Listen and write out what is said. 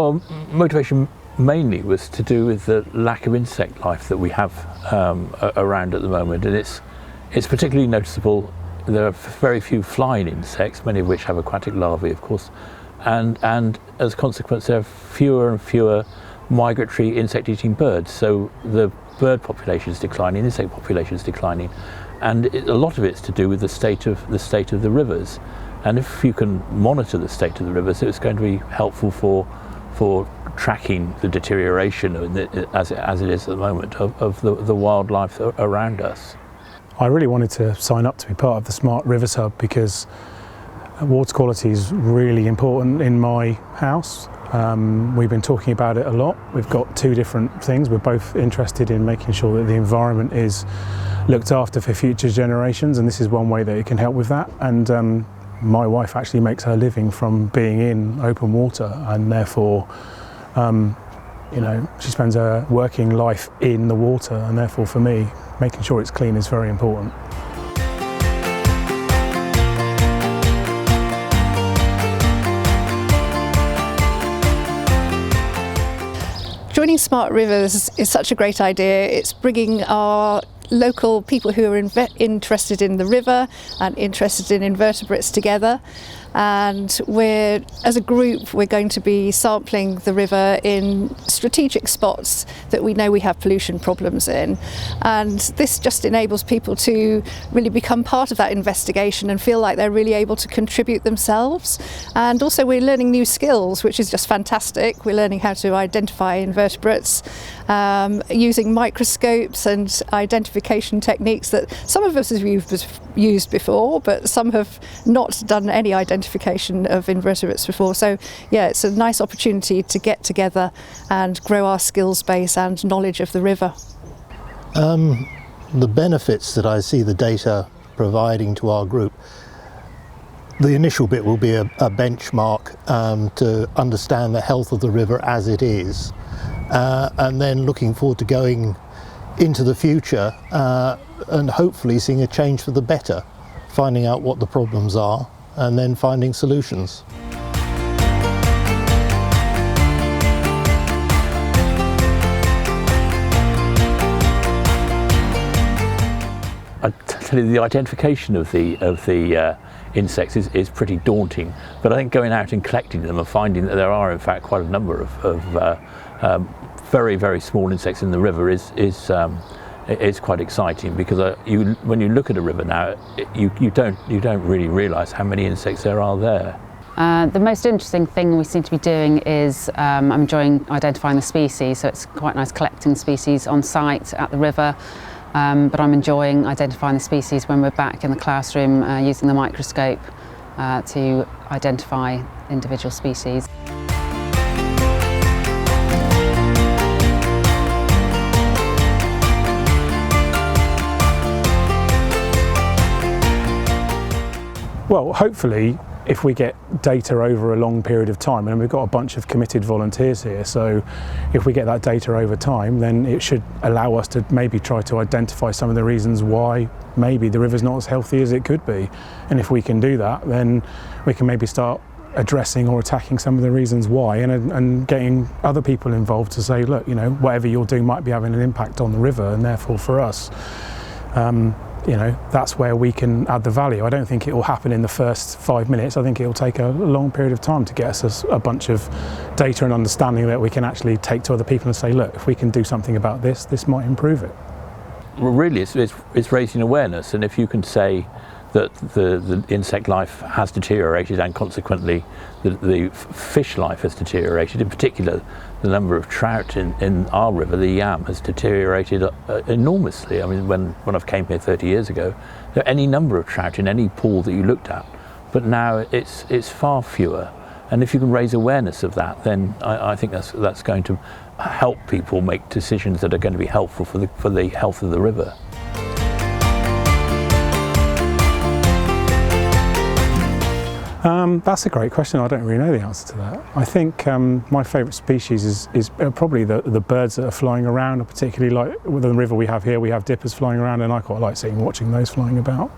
Well, motivation mainly was to do with the lack of insect life that we have around at the moment, and it's particularly noticeable. There are very few flying insects, many of which have aquatic larvae, of course, and as a consequence there are fewer and fewer migratory insect-eating birds. So the bird population is declining, insect population is declining, and a lot of it's to do with the state of the rivers. And if you can monitor the state of the rivers, it's going to be helpful for tracking the deterioration as it is at the moment of the wildlife around us. I really wanted to sign up to be part of the SmartRivers Hub because water quality is really important in my house. We've been talking about it a lot. We've got two different things. We're both interested in making sure that the environment is looked after for future generations, and this is one way that it can help with that. And my wife actually makes her living from being in open water, and therefore she spends her working life in the water, and therefore for me making sure it's clean is very important. Joining SmartRivers is such a great idea. It's bringing our local people who are interested in the river and interested in invertebrates together, and as a group we're going to be sampling the river in strategic spots that we know we have pollution problems in, and this just enables people to really become part of that investigation and feel like they're really able to contribute themselves. And also we're learning new skills, which is just fantastic. We're learning how to identify invertebrates using microscopes and identification techniques that some of us have used before, but some have not done any identification of invertebrates before. So yeah, it's a nice opportunity to get together and grow our skills base and knowledge of the river. The benefits that I see the data providing to our group, the initial bit will be a benchmark to understand the health of the river as it is, and then looking forward to going into the future and hopefully seeing a change for the better, finding out what the problems are and then finding solutions. I tell you, the identification of the insects is pretty daunting, but I think going out and collecting them and finding that there are in fact quite a number of very, very small insects in the river is quite exciting, because when you look at a river now, you don't really realise how many insects there are there. The most interesting thing we seem to be doing is I'm enjoying identifying the species, so it's quite nice collecting species on site at the river, but I'm enjoying identifying the species when we're back in the classroom using the microscope to identify individual species. Well, hopefully, if we get data over a long period of time, and we've got a bunch of committed volunteers here, so if we get that data over time, then it should allow us to maybe try to identify some of the reasons why maybe the river's not as healthy as it could be. And if we can do that, then we can maybe start addressing or attacking some of the reasons why, and getting other people involved to say, look, whatever you're doing might be having an impact on the river, and therefore for us, that's where we can add the value. I don't think it will happen in the first 5 minutes. I think it will take a long period of time to get us a bunch of data and understanding that we can actually take to other people and say, look, if we can do something about this, this might improve it. Well, really, it's raising awareness, and if you can say that the insect life has deteriorated and consequently the fish life has deteriorated, in particular the number of trout in our river, the Yealm, has deteriorated enormously. I mean, when I came here 30 years ago, there were any number of trout in any pool that you looked at, but now it's far fewer. And if you can raise awareness of that, then I think that's going to help people make decisions that are going to be helpful for the health of the river. That's a great question. I don't really know the answer to that. I think my favourite species is probably the birds that are flying around, particularly like with the river we have here, we have dippers flying around, and I quite like watching those flying about.